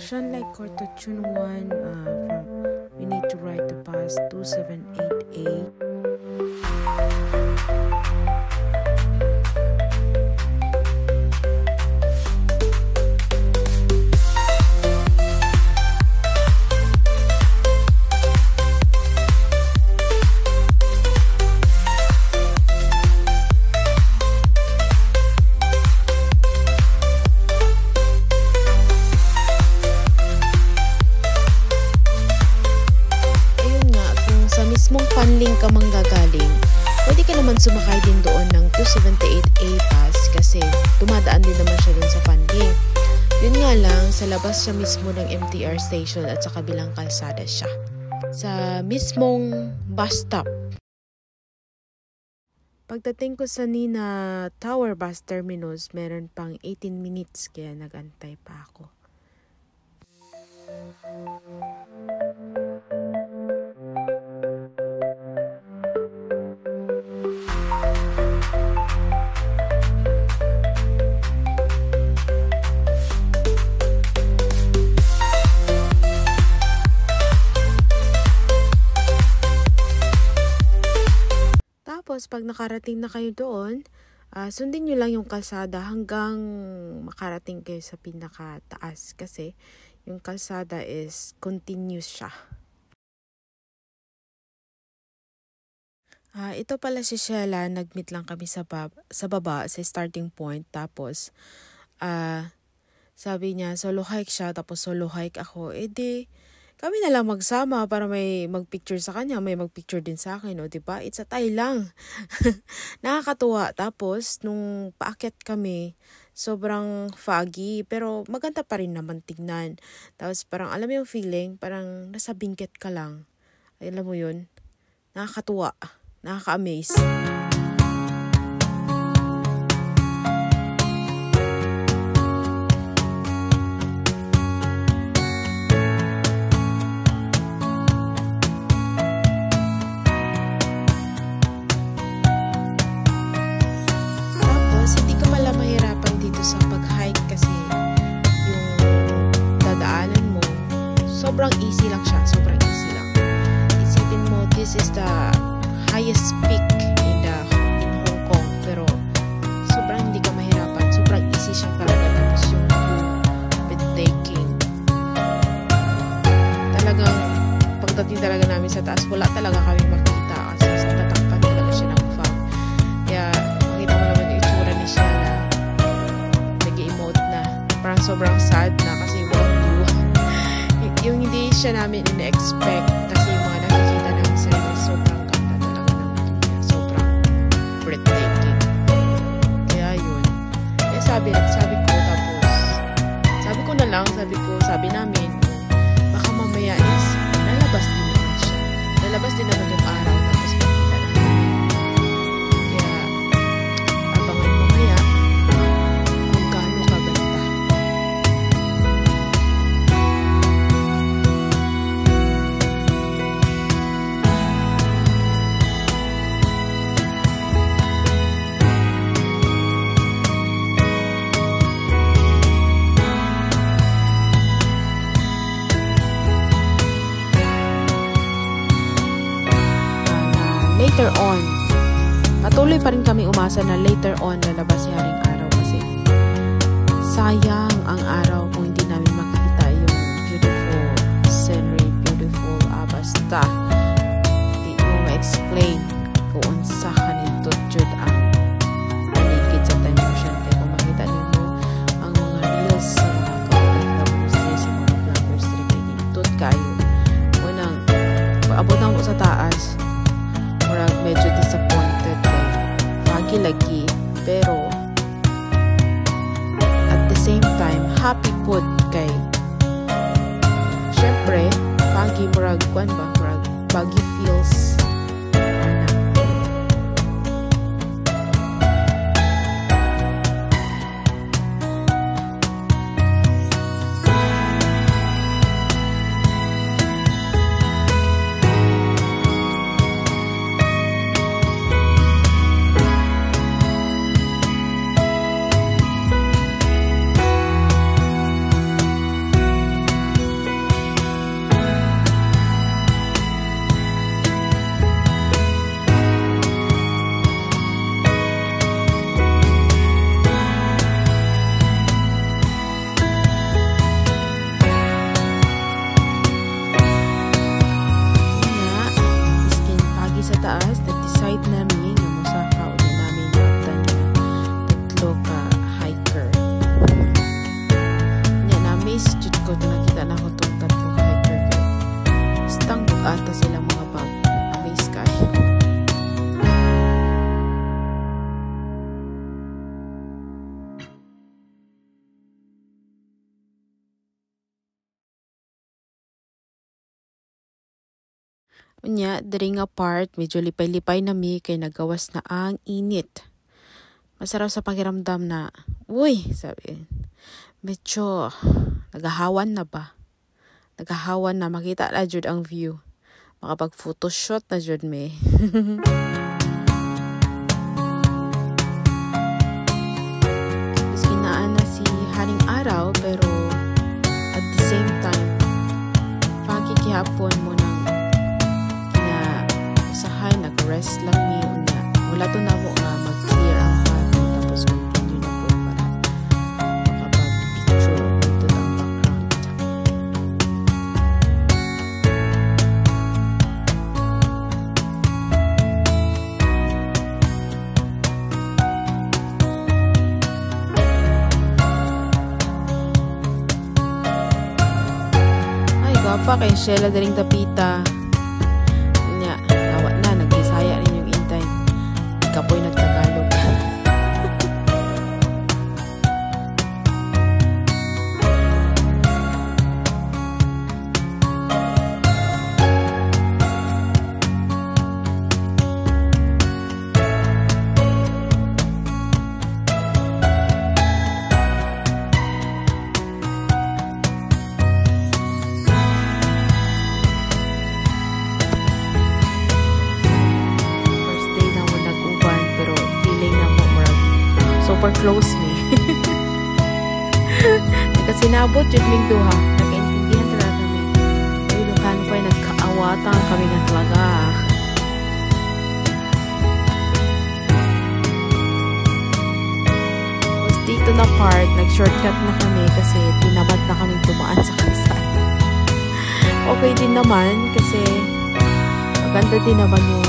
Shanghai Cortachun 1 from we need to write the pass 2788. Mismong Fanling ka manggagaling, pwede ka naman sumakay din doon ng 278A pass kasi dumadaan din naman siya dun sa Fanling. Yun nga lang, sa labas siya mismo ng MTR station at sa kabilang kalsada siya. Sa mismong bus stop. Pagdating ko sa Nina Tower Bus Terminus, meron pang 18 minutes kaya nagantay pa ako. Tapos, pag nakarating na kayo doon, sundin nyo lang yung kalsada hanggang makarating kayo sa pinakataas kasi yung kalsada is continuous siya. Ito pala si Sheila, nag-meet lang kami sa baba, sa starting point. Tapos, sabi niya, solo hike siya, tapos solo hike ako. Kami na lang magsama para may magpicture sa kanya, may magpicture din sa akin, o diba? It's a tie lang. Nakakatuwa. Tapos, nung paakyat kami, sobrang foggy, pero maganda pa rin naman tignan. Tapos, parang alam mo yung feeling, parang nasa bingket ka lang. Alam mo yun? Nakakatuwa. Nakaka-amaze. Sobrang easy lang siya. Sobrang easy lang. Isipin mo, this is the highest peak in Hong Kong. Pero, sobrang hindi ka mahirapan. Sobrang easy siya talaga. Tapos yung breathtaking. Talagang, pagdating talaga namin sa taas, wala talaga kami makita. Kasi sa tatakpan talaga siya ng fog. Kaya, makita mo naman yung itsura ni siya na nag-emote na. Parang sobrang sad na kasi yung hindi siya namin ina-expect kasi yung mga nakikita namin sa inyo sobrang ganda talaga naman. Sobrang breathtaking. Kaya yun. Kaya sabi ko namin, baka mamaya is lalabas din naman siya. Lalabas din naman yung araw tapos makikita namin. Kaya abangan mamaya kung gaano kaganda. Later on, patuloy pa rin kami umasa na later on lalabas si Haring Araw kasi sayang ang araw kung hindi namin makita yung beautiful scenery, beautiful basta hindi mo ma-explain kung unsa kanito jud ang paligid sa Time Ocean. Kaya kung makita niyo ang mga reels sa mga ka-vloggers sa mga vloggers dito kayo unang paabot na mo sa taas, medyo disappointed foggy lagi pero at the same time happy pod kay syempre foggy murag foggy feels amaze jud ko na nakita na ko tong tatlong hiker kay stang ata silang mga bag. Amaze kayo. Unya, diri nga part, medyo lipay-lipay na mi kay nagawas na ang init. Masarap sa pakiramdam na, uy, sabi, medyo nagahawan na ba? Nagahawan na, makita na jud ang view. Makapag-photoshoot na jud mi. Iskinaan na si Haring Araw, pero at the same time, pakikihapon mo nang usahay, nag-rest lang mi unya. Wala to na mo nga mag-clear ang hapon, tapos continue na po para makapag-picture dito ang background. Ay, gapa kay Sheila daring tapita. Kapoy nagtagalog. Super close me. Nakasinabot yun ming duha. Nakaintindihan talaga kami. Ay, lukan ko ay nagkaawatan kami nga talaga. Tapos dito na part, nag-shortcut na kami kasi tinamad na kami dumaan sa kalsada. Okay din naman kasi maganda din naman yung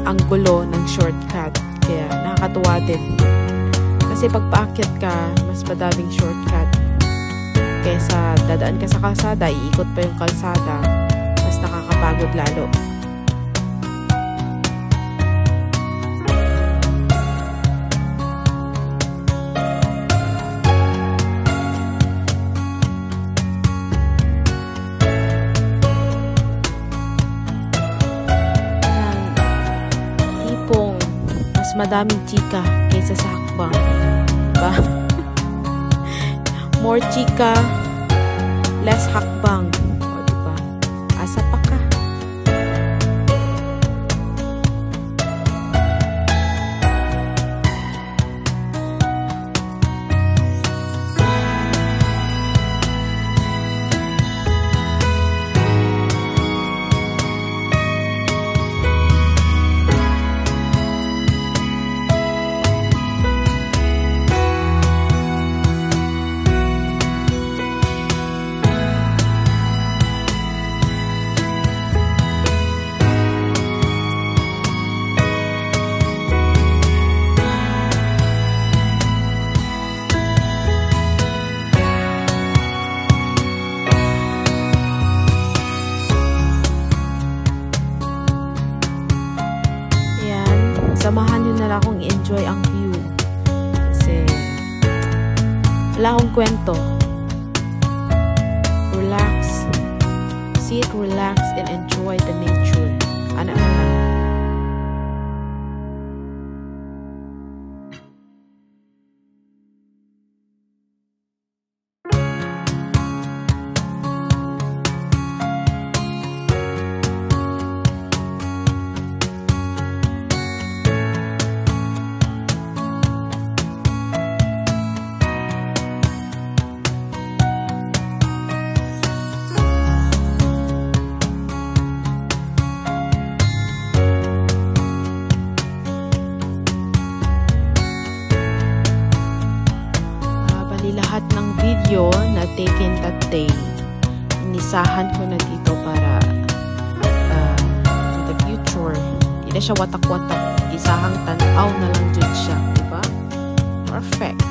anggulo ng shortcut. Kaya nakakatuwa din. Kasi pag paakyat ka, mas madaming shortcut. Kesa dadaan ka sa kalsada, iikot pa yung kalsada, mas nakakapagod lalo. Madaming chika kaysa sa hakbang. Diba? More chika, less hakbang. O diba? Asa pa ka? Samahan nyo na lang akong i-enjoy ang view. Kasi wala akong kwento. Relax. Sit, relax, and enjoy the nature. Anak na lang. Lahat ng video na taken that day, inisahan ko na dito para in the future, hindi na siya watak-watak, isahang tanaw na lang dyan siya, diba? Perfect.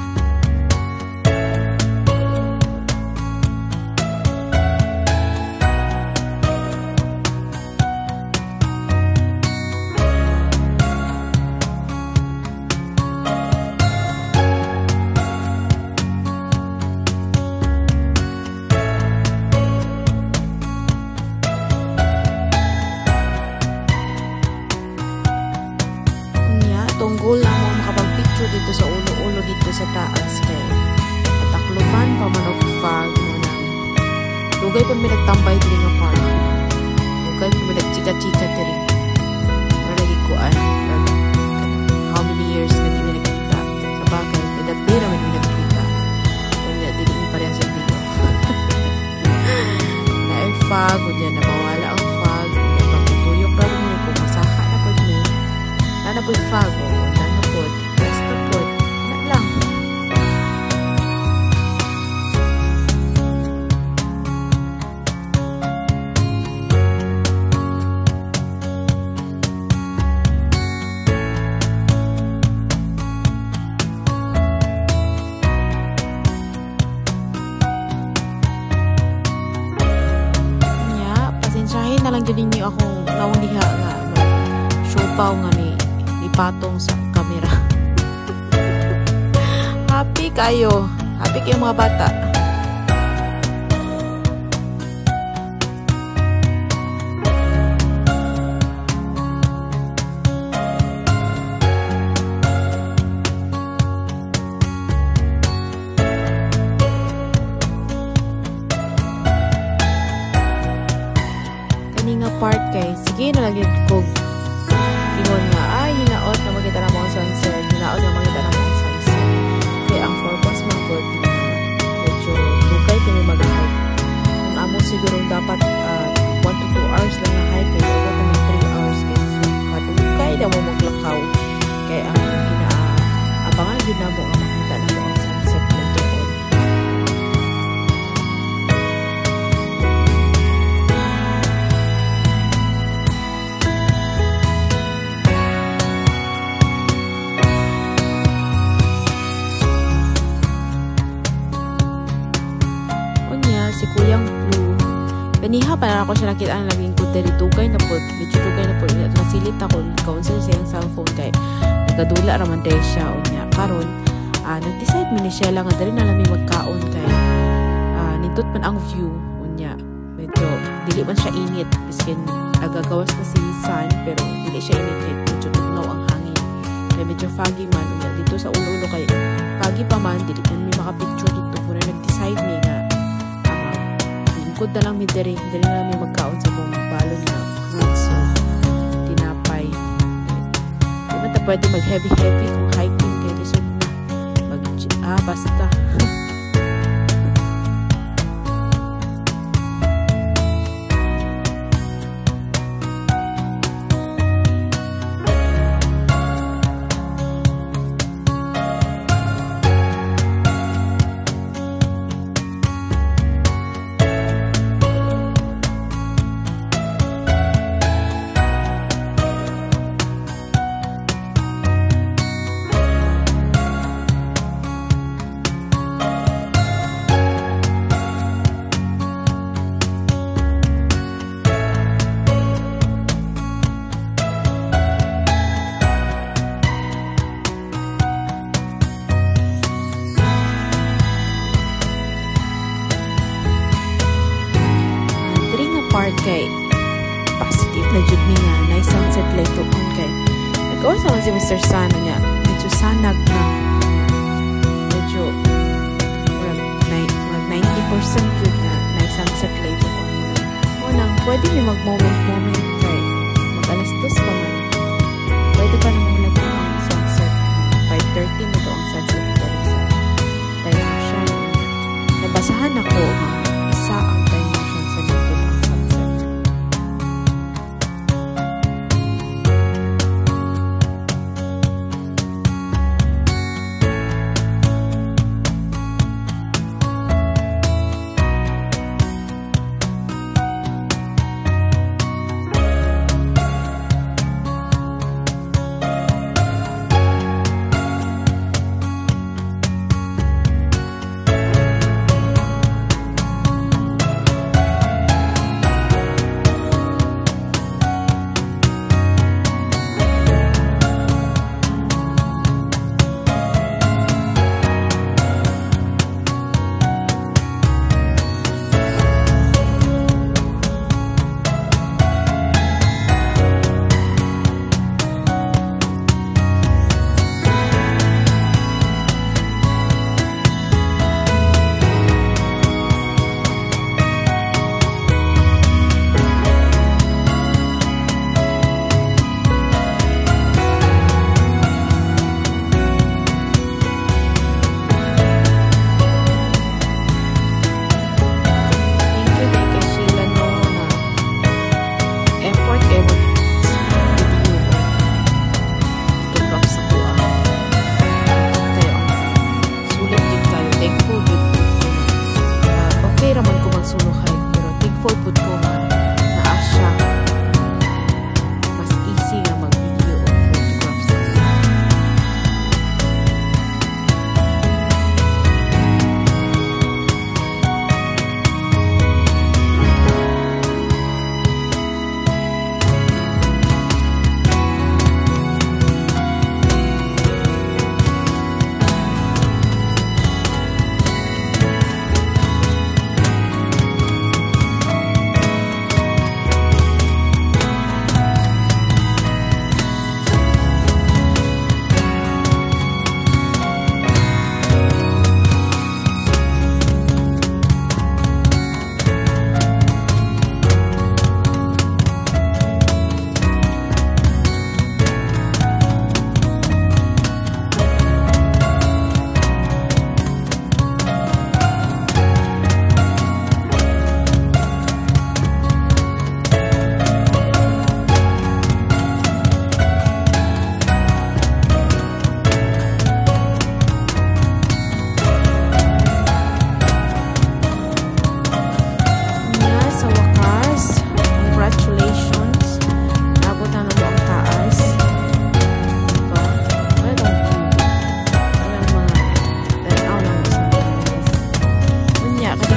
dito sa ulo-ulo dito sa taas kay patakluman pa man og fog mo na. Dugay pa mi nagtambay diri nga park. Dugay pa mi nagchika-chika diri. Para lagi kuan. How many years na di mi nakita sa bagay. That day naman mi nakita. Kunya dili mi pareha sa video. Na ay fog, kunya na mawala ang fog. Kunya pagtuyok ra mo kung masaha na pud ni. Na pud fog o na pud. Basta pud. Na lang. Na lang dyan ninyo akong nauniha nga shopaw nga ni patong sa kamera. Happy kayo mga bata. Nga part kay sige na lang yun kog ingon nga hinaot na makita na mo ang sunset, hinaot na makita na mo ang sunset kaya ang purpose mo po medyo dugay kami mag-hike kung amo siguro dapat 1 to 2 hours lang na hike kaya dapat kami 3 hours kaya kadugay na mo maglakaw kaya ang abangan yun na mo ang makita na mo ang sunset na doon. Si Kuyang Blue. Kaniha pa na ako siya nakita ang laging ko diri dugay na po. Medyo dugay na po. Nasilit ako kaunsa sa iyang cellphone kay nagadula raman dahil siya. Unya. Karon, nag-decide mo ni siya lang na dali na namin magkaon kay nindot man ang view. Unya. Medyo dili man siya init. Biskin nagagawas na si sun pero dili siya init. Medyo tugnaw ang hangin. Kaya medyo foggy man. Unya. Dito sa ulo-ulo kay foggy pa man. Dili man may makapicture dito. Kung nag-decide mi nga kod na lang mi diri na namin magkaon sa buong balon na fruits so tinapay di ba ta pwede mag heavy kung hiking kaya lisod na basta part kay positive na jud mi nga na sunset light on kay nag-uwan sa si Mr. Sun niya medyo sanag na medyo 90% jud na sunset light on mo nang pwede mi mag-moment kay mag-alas 2 pa man pwede pa nang mula ang sunset 5:30 mo to ang sunset pero sa television nabasahan ako isa ang television sa dito ang sunset.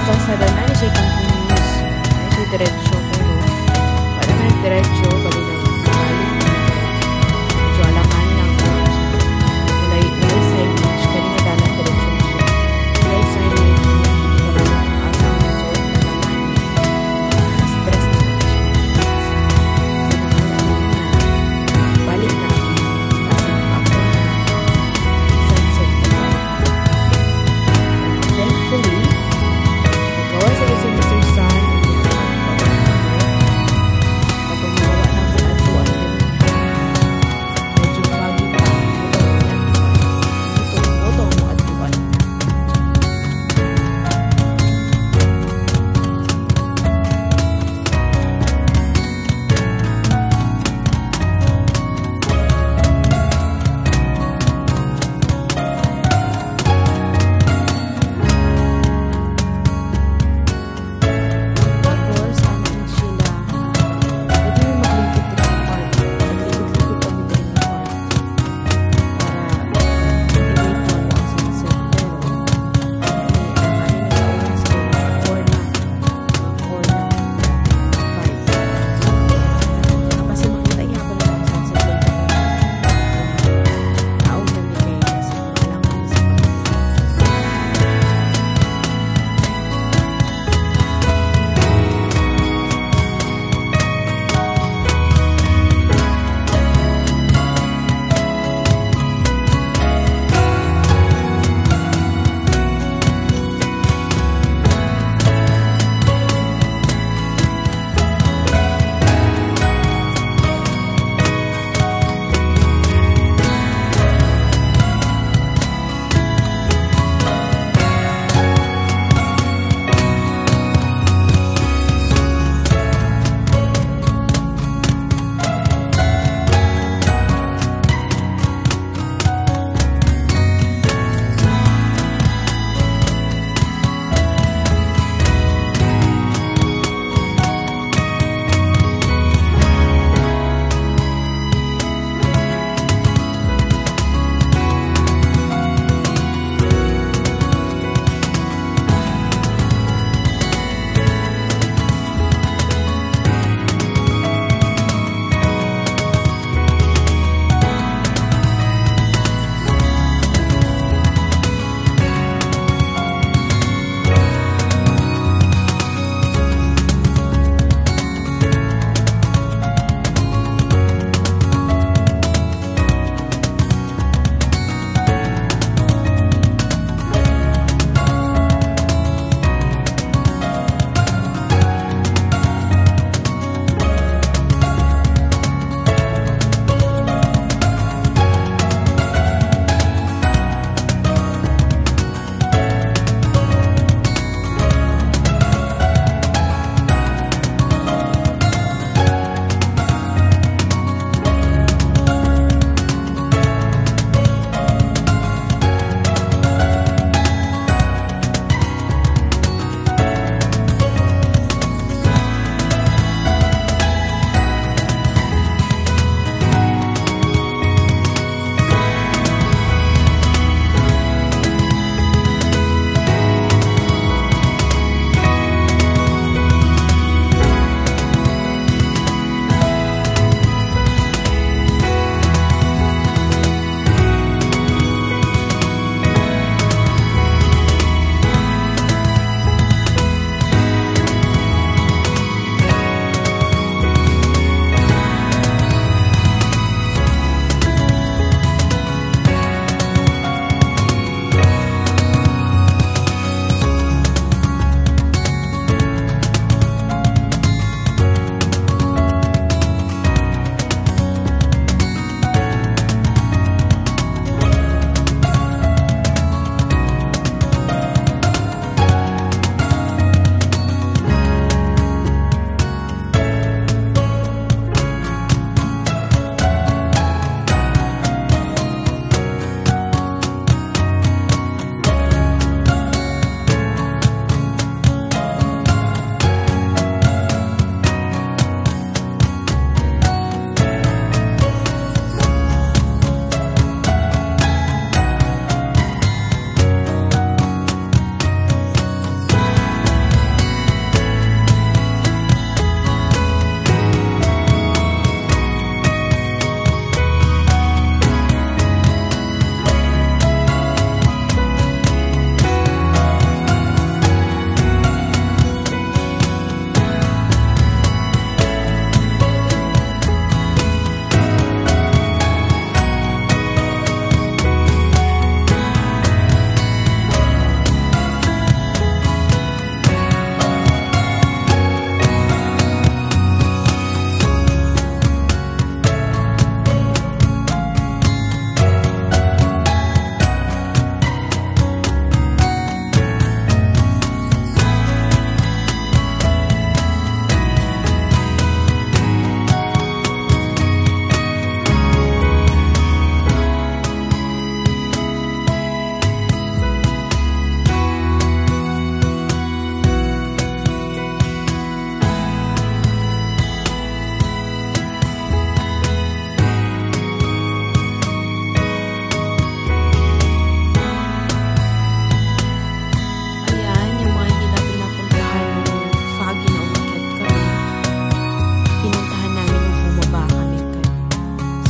kalsada na siya continuous. Ay siya diretsyo ko, no? Para na diretsyo, bali na balik. Medyo alangan lang ko. Nalay signage, kanina dalang diretsyo siya. Nalay signage, wala na kung asang resort na naman. Stress na siya. Balik na ako. Kasi ako na sunset na ako. Thankfully, nagawa sila si Mr. Sun. Kapag mawala na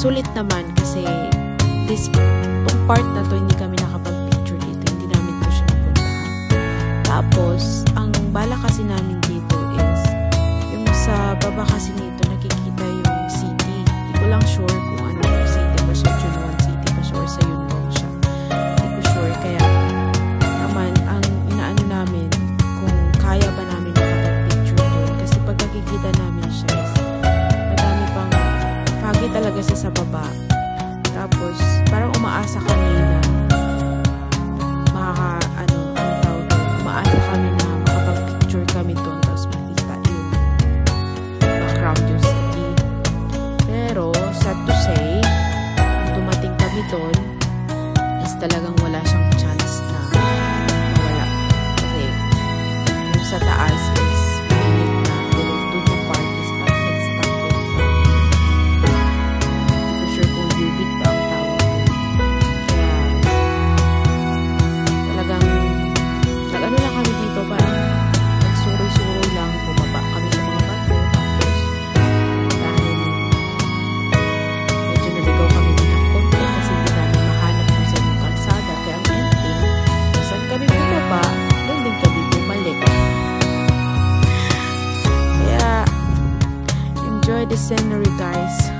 sulit naman kasi tong part na to hindi kami nakapag-picture dito. Hindi namin po siya napuntahan. Tapos, ang bala kasi namin dito is yung sa baba kasi nito nakikita yung city. Hindi ko lang sure kung ano yung city pa siya. Junwan City pa siya or sa Yunlong siya. Hindi ko sure. Kaya naman, ang inaano namin kung kaya ba namin makapag-picture doon. Kasi pag nakikita namin siya is madami pang foggy talaga siya sa baba. Tapos, parang umaasa kami na umaasa kami na makapag-picture kami doon tapos makita yung background yung city. Pero, sad to say, kung dumating kami doon, is talagang wala siyang chance na mawala. Kasi, yung sa taas is pilit na doon yung part is parang nag-stop din. Hindi ko sure kung Ubit ba ang tawag doon. Kaya, talagang nag-ano lang kami dito, parang nagsuroy-suroy lang, bumaba kami sa mga bato. Tapos, dahil medyo naligaw kami din ng konti kasi hindi namin mahanap kung saan yung kalsada. Kaya ang ending, saan kami bumaba, doon din kami bumalik. Kaya, enjoy the scenery, guys.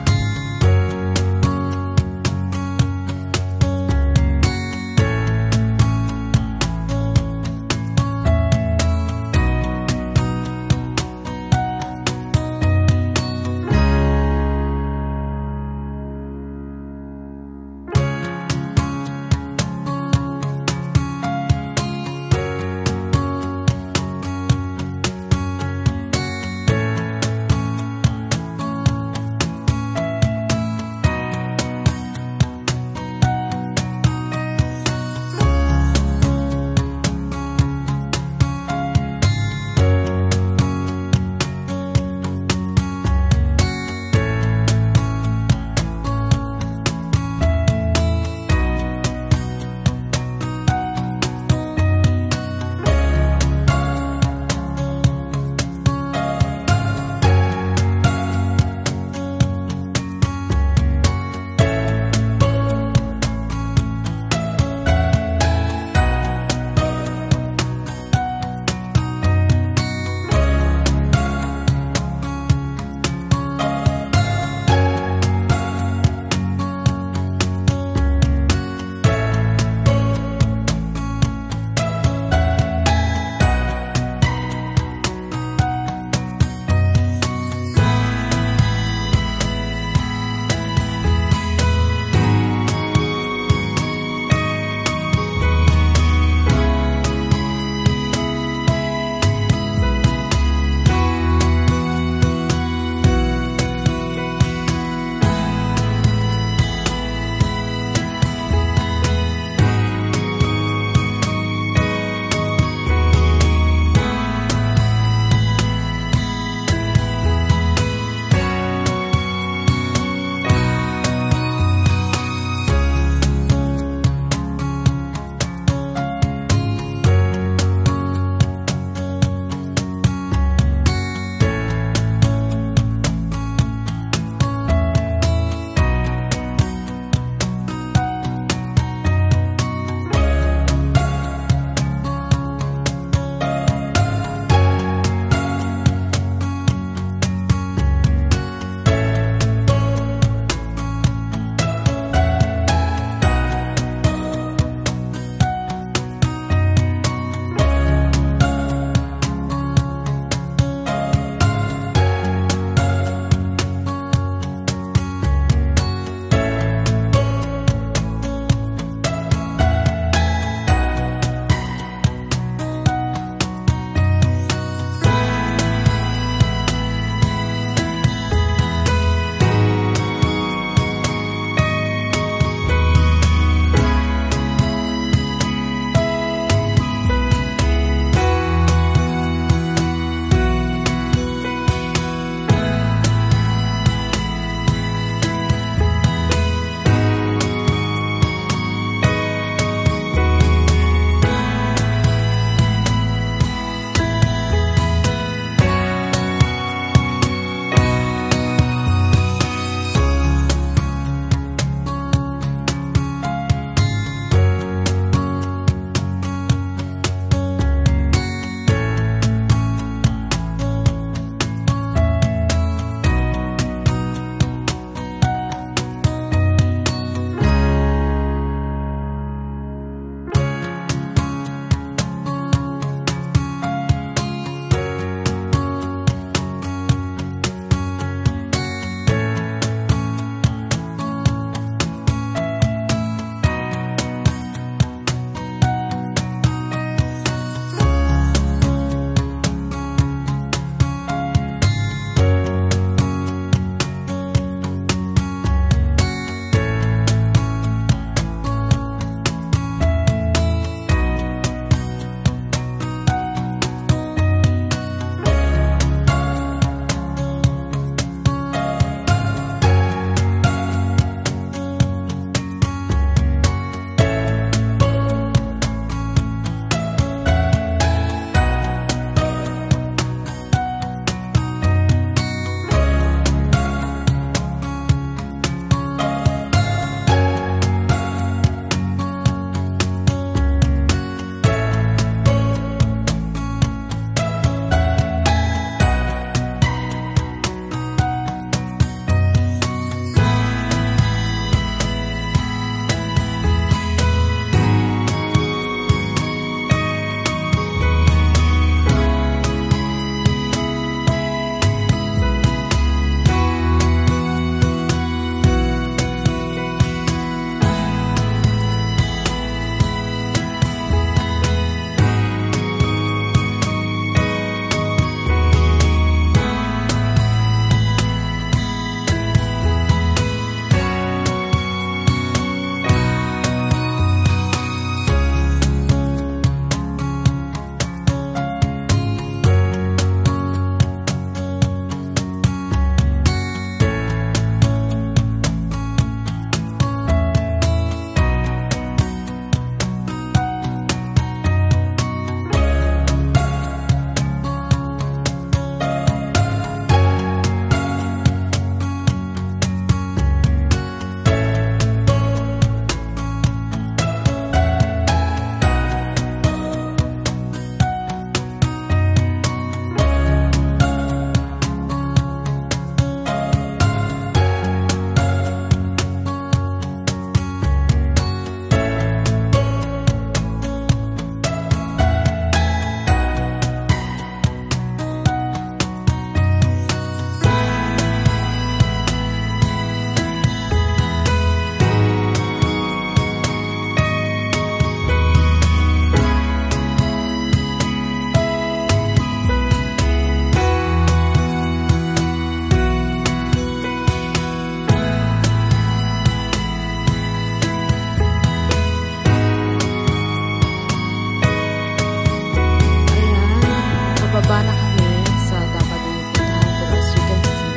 Pababa na kami sa dapat yung puntahan, pero as you can see,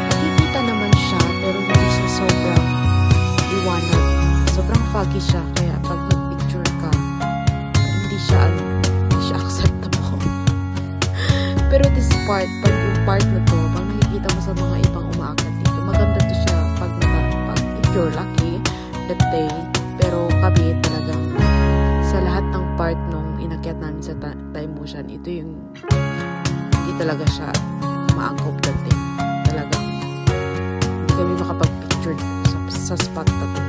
nakikita naman siya pero hindi siya sobrang liwanag. Sobrang foggy siya, kaya pag nag-picture ka, hindi siya acceptable. Pero this part, pag yung part na to, pag nakikita mo sa mga ibang umaakyat dito, maganda to siya pag if you're lucky that day. Pero kami talagang sa lahat ng part nung inakyat namin sa time motion, ito yung hindi talaga siya maangkop that day. Talagang hindi kami makapag-picture sa spot na to.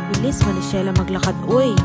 Bilis, Maricela maglakad. Uy!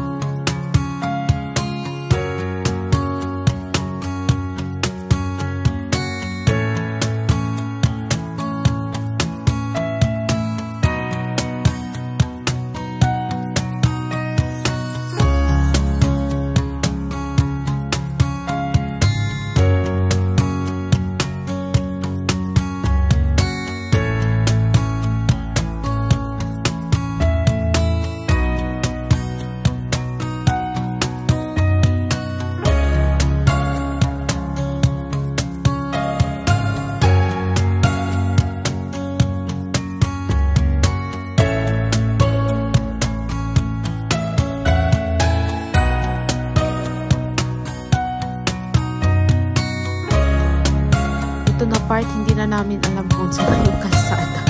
Ito na part, hindi na namin alam kung saan yung kalsada.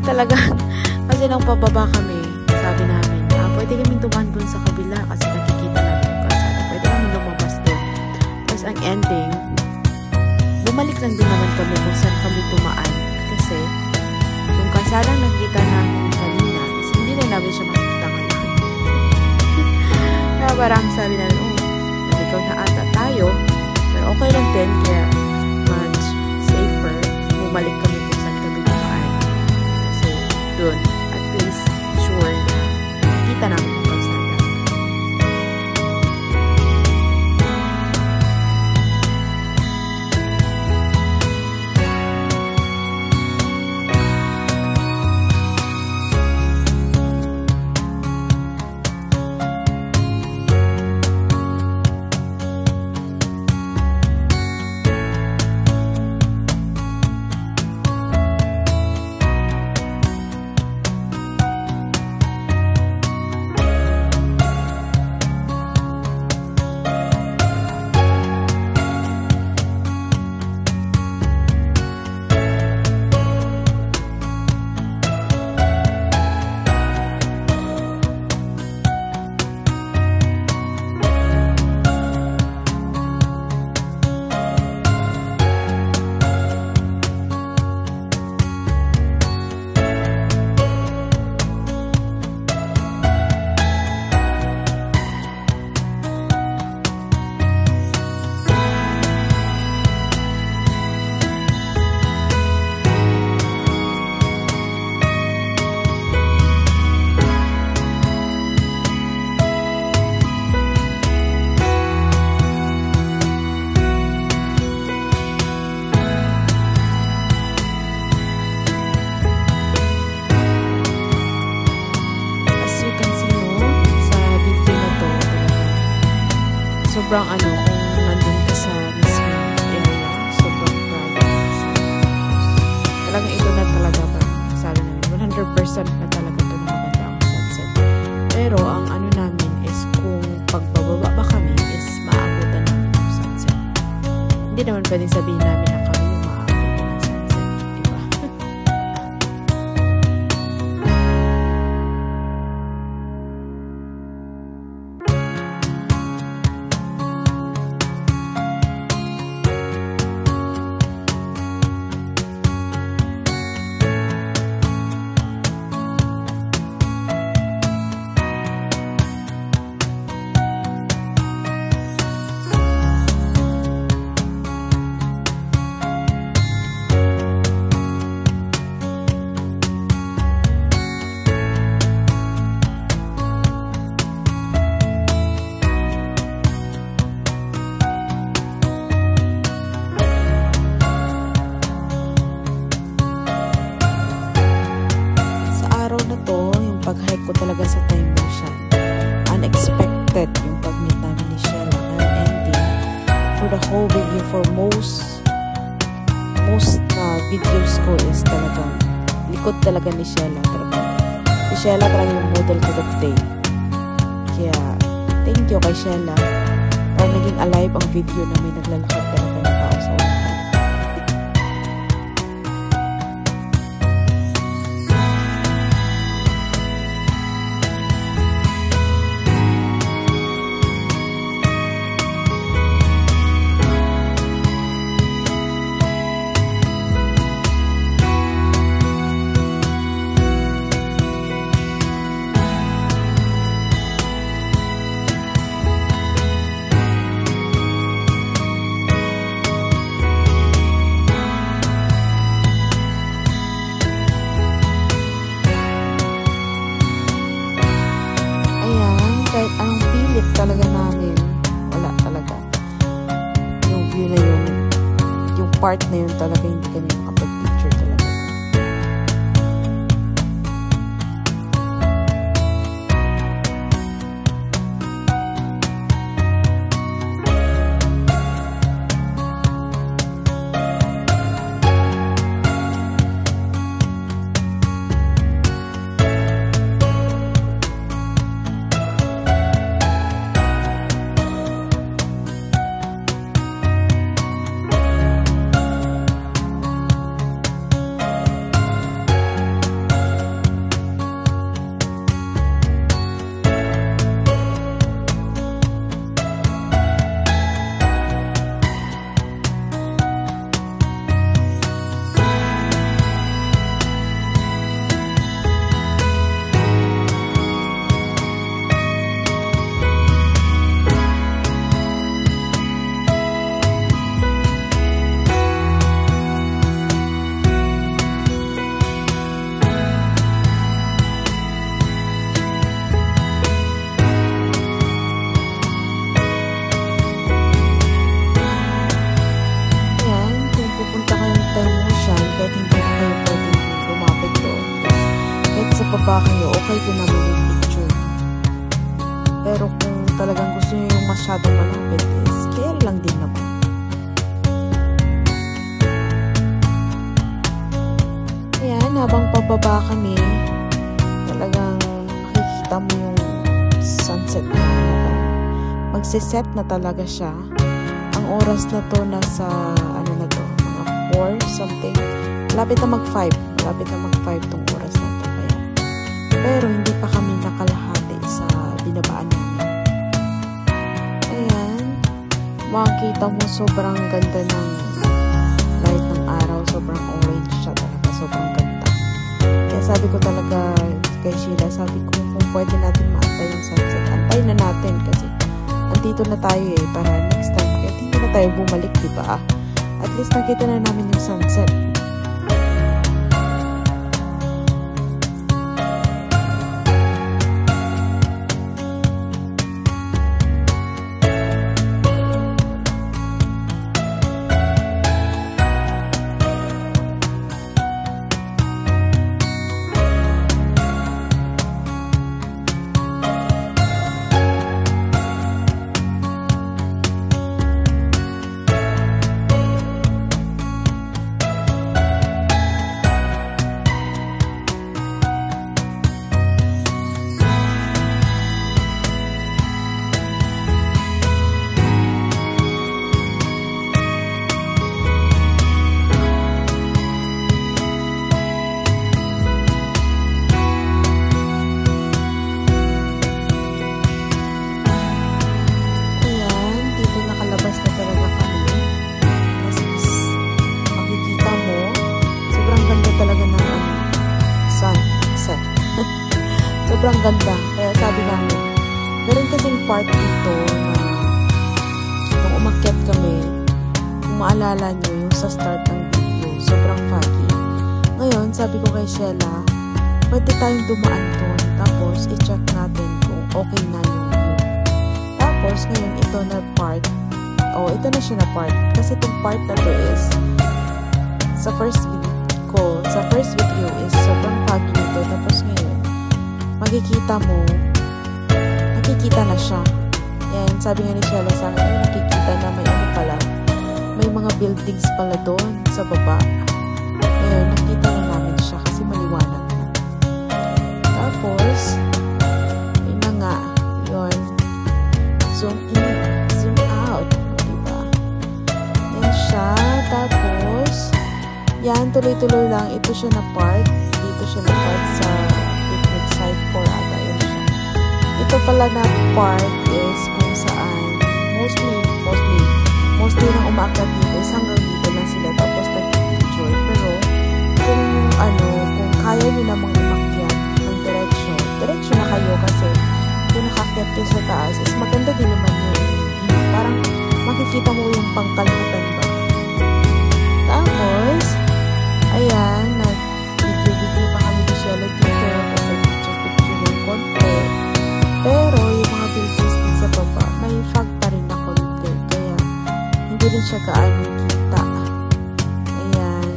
talagang, kasi nang pababa kami, sabi namin, pwede kaming tumahan dun sa kabila kasi nakikita namin yung kalsada. Pwede kami lumabas dun. Tapos ang ending, bumalik lang din naman kami kung saan kami tumaan. Kasi, yung kalsadang nakita namin kanina, kasi hindi na namin siya makita ngayon. Kaya parang sabi namin, ikaw na ata tayo. Pero okay lang din, kaya much safer. Bumalik kami kung saan kami tumaan. Kasi, dun, at least, sure na kita namin yung kalsada. Sobrang kung nandun ka sa mismo area, sobrang bright. Talagang ito na talaga ba, sabi namin, 100% na talaga ito na maganda ang sunset. Pero ang namin is kung pagbababa ba kami is maabutan namin yung sunset. Hindi naman pwedeng sabihin namin na kami yung maabutan ng sunset, diba? Pag-hike ko talaga sa Time Ocean. Unexpected yung pag-meet namin ni Shella. Ang ending, for the whole video, for most videos ko is talagang likod talaga ni Shella. Si Shella talaga yung model ko that day. Kaya, thank you kay Shella. Para naging alive ang video na may naglalakad talaga ng tao sa unahan. Kahit anong pilit talaga namin, wala talaga. Yung view na yun, yung part na yun talaga hindi kami makapag-picture talaga. pababa kayo, okay din naman yung picture. Pero kung talagang gusto nyo yung masyadong malapit, scale lang din naman. Ayan, habang pababa kami, talagang makikita mo yung sunset na magsiset na talaga siya. Ang oras na to nasa ano na to, mga 4 something. Malapit na mag 5 tong oras na to. Kaya. Pero hindi pa kami nakalahati sa binabaan namin. Ayan, makikita mo sobrang ganda ng light ng araw. Sobrang orange siya talaga, sobrang ganda. Kaya sabi ko talaga kay Sheila, sabi ko kung pwede natin maantay yung sunset, antay na natin kasi andito na tayo para next time kaya hindi na tayo bumalik, diba? At least nakita na namin yung sunset. Sobrang ganda. Kaya sabi namin, meron kasing part dito na nung umakyat kami, kung maalala nyo yung sa start ng video, sobrang foggy. Ngayon, sabi ko kay Sheila, pwede tayong dumaan doon, tapos i-check natin kung okay na yung view. Tapos, ngayon, ito na part, ito na siya na part. Kasi itong part na to is, sa first video is sobrang foggy nito. Tapos ngayon, makikita na siya. Yan, sabi nga ni Sheila sa akin, nakikita na may ano pala, may mga buildings pala doon sa baba. Ngayon, nakita na namin siya kasi maliwanag na. Tapos, yun na nga, yun, zoom in, zoom out, diba? Yan siya, tapos, yan, tuloy-tuloy lang, ito siya na part, dito siya na part sa side 4 ata yun siya. Ito pala na part is kung saan mostly nang umaakyat dito is hanggang dito lang sila tapos nag-picture. Pero kung kaya nyo namang umakyat ng diretso na kayo kasi kung nakakyat kayo sa taas is maganda din naman yun. Parang makikita mo yung pangkalahatan ba. Tapos ayan, nag-video pa kami ni Sheila dito kasi konti. Pero yung mga buildings din sa baba, may fog pa rin na konti. Kaya hindi rin siya gaano kita. Ayan.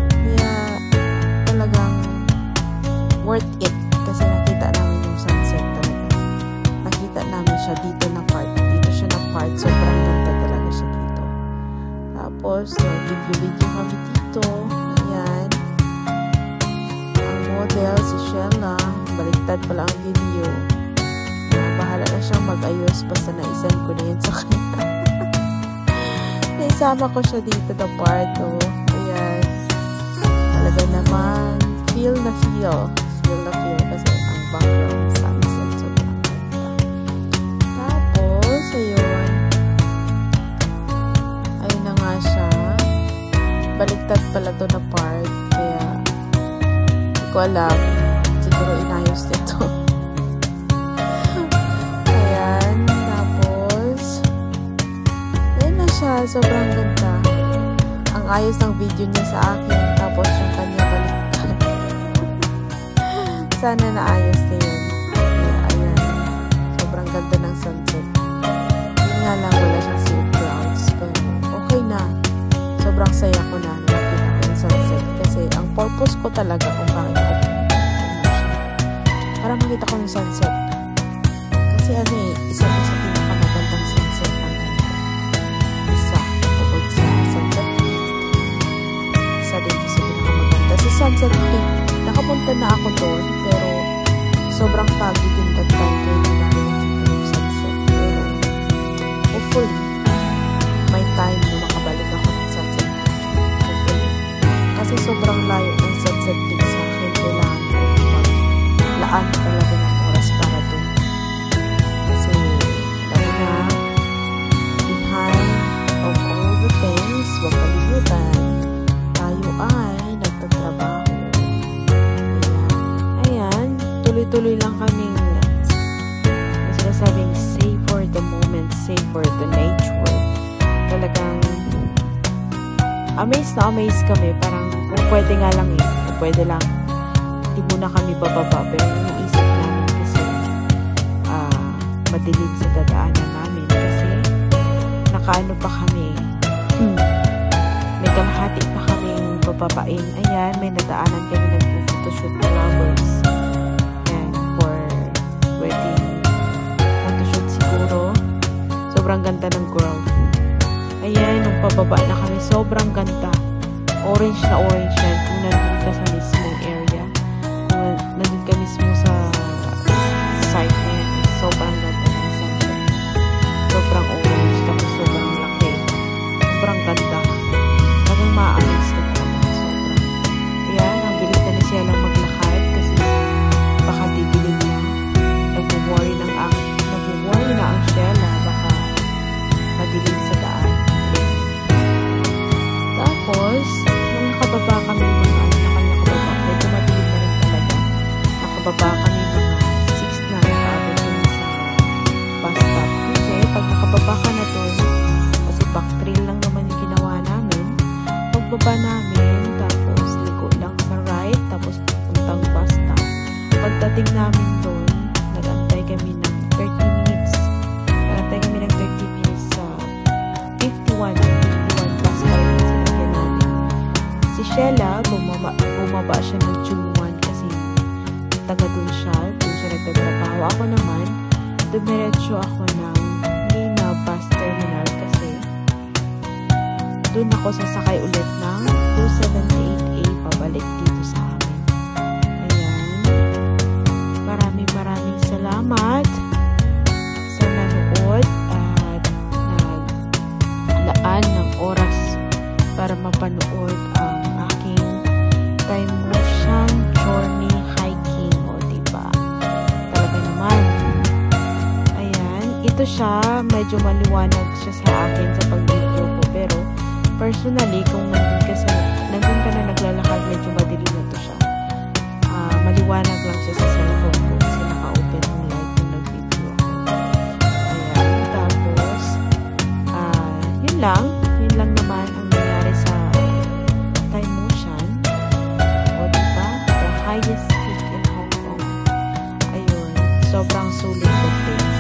Kaya talagang worth it. Kasi nakita namin yung sunset talaga. Nakita namin siya dito na part. Dito siya na part. Sobrang ganda talaga siya dito. Tapos, nag-video kami dito. Ayan. Ang model, si Sheila. Baliktad pala ang video. Bahala na siyang mag-ayos basta na-isend ko na yun sa kanya. Naisama ko siya dito na part. Ayan. Talaga naman feel na feel kasi ang background sunset sobrang ganda. Tapos ayun na nga siya. Baliktad pala to na part kaya hindi ko alam. Siguro inayos nito. Ayan. Tapos, ayun na siya. Sobrang ganda. Ang ayos ng video niya sa akin. Tapos, yung kanya baliktad. Sana naayos na yun. Ayan. Sobrang ganda ng sunset. Yun nga lang, wala siyang safe clouds. Pero, okay na. Sobrang saya ko na nakita ko yung sunset. Kasi, ang purpose ko talaga kung bakit ako para makita ko yung sunset. Kasi isa na sa pinakamagandang sunset ng mundo. Isa, bukod sa Sunset Peak. Isa din sa pinakamaganda. Sa Sunset Peak, nakapunta na ako doon, pero sobrang foggy din that time kaya hindi namin nakita yung sunset. Pero hopefully, may time na makabalik ako ng Sunset Peak. Hopefully. Kasi sobrang layo ng Sunset Peak sa akin. Kailangan ko maglaan talaga ng oras para doon. Kasi, lalo na, behind of all the things, huwag kalimutan, tayo ay nagtatrabaho. Ayan, tuloy-tuloy lang kaming sinasabing savor the moment, savor the nature. Talagang amazed na amazed kami. Parang kung pwede nga lang kung pwede lang, hindi muna kami bababa. Pero iniisip namin kasi madilim sa dadaanan namin. Kasi nakaano pa kami, may kalahati pa kaming bababain. Ayan, may nadaanan kami nag-photoshoot na lovers. And for wedding photoshoot siguro. Sobrang ganda ng crowd. Ayan, nung pababa na kami, sobrang ganda. Orange na orange yan. Kung nandun ka sa mismong area, kung nandun ka mismo sa site na yan, sobrang ganda ng sunset. Sobrang orange, tapos sobrang laki. Sobrang ganda. Talagang ma-amaze ka naman. Sobrang. Ayan, ang bilis na siya lang maglakad kasi baka didilim na. Nag-worry na ang Shella. Baka madilim sa daan. Tapos, nung nakababa kami nakababa, medyo madilim na rin talaga. Nakababa kami mga 6 na nakababa dun sa bus stop. Kasi, pag nakababa ka na dun, kasi back trail lang naman yung ginawa namin, pagbaba namin, tapos liko lang sa right, tapos pupuntang bus stop. Pagdating namin dun, nag-antay kami ng 30 minutes. Nag-antay kami ng 30 minutes sa 51 bus stop. Si Shella, bumaba siya ng June 1 kasi taga dun siya nagtatrabaho. Ako naman, dumiretso ako ng Lima bus terminal kasi dun ako sasakay ulit ng 278A pabalik dito sa amin. Ayan. Maraming salamat sa nanood at naglaan ng oras para mapanood ang aking time motion journey hiking. O, diba? Talaga naman. Ayan. Ito siya. Medyo maliwanag siya sa akin sa pag-video ko. Pero, personally, kung nandun ka na naglalakad, medyo madilim na to siya. Maliwanag lang siya sa cellphone ko kasi naka-open yung light kung nag-video ako. Ayan. Tapos, yun lang. Yun lang naman ang nangyari sa time motion. O, diba? The highest peak in Hong Kong. Ayun. Sobrang sulit ng things.